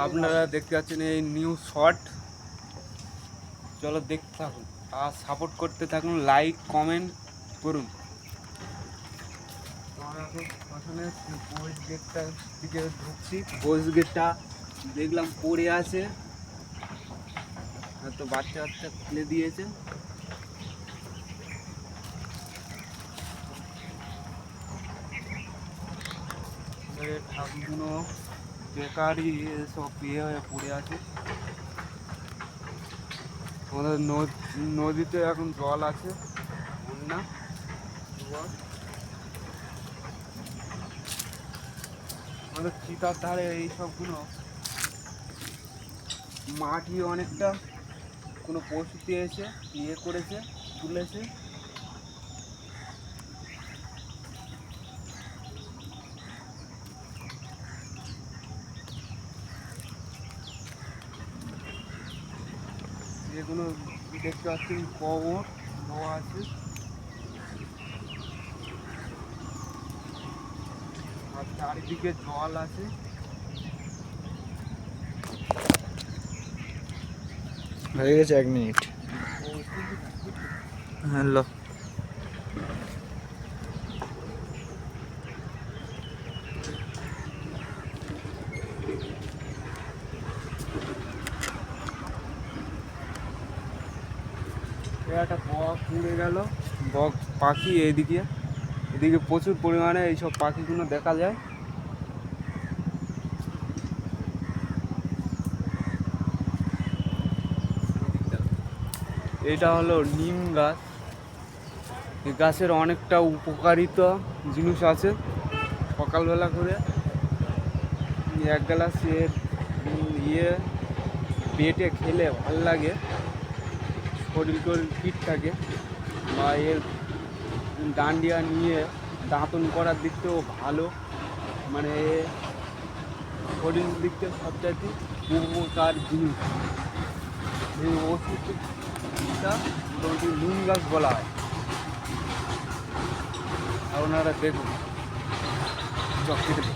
আপনারা দেখতে পাচ্ছেন এই নিউ শট। চলো দেখতে থাকুন আর সাপোর্ট করতে থাকুন, লাইক কমেন্ট করুন। আমরা এখন প্রথমে বয়েজ গেটটার দিকে ঢুকছি। বয়েজ গেটটা দেখলাম পড়ে আছে, হয়তো বাচ্চা বাচ্চা খুলে দিয়েছে। ঠাকুরগুলো বেকারি সব ইয়ে হয়ে পড়ে আছে। আমাদের নদীতে এখন জল আছে, বন্যা। আমাদের চিতার ধারে এই সবগুলো মাটি অনেকটা কোনো পশুতে এসে ইয়ে করেছে, তুলেছে। যেগুলো দেখতে পাচ্ছেন কবর দেওয়া আছে, আর চারিদিকে জল আছে। হয়ে গেছে 1 মিনিট। হ্যালো, একটা বক উড়ে গেল, বক পাখি। এদিকে প্রচুর পরিমাণে এইসব পাখিগুলো দেখা যায়। এটা হলো নিম গাছ। এই গাছের অনেকটা উপকারিতা জিনিস আছে। সকালবেলা করে 1 গ্লাস ইয়ে পেটে খেলে ভাল লাগে, শরীর ফিট থাকে। বা এর ডান্ডিয়া নিয়ে দাঁতন করার দিক থেকেও ভালো, মানে শরীর দিক থেকে সবচাইতে উপকার জিনিস। এই ওষুধটা মোটামুটি নিম গাছ বলা হয়। আপনারা দেখুন চক্রিতে।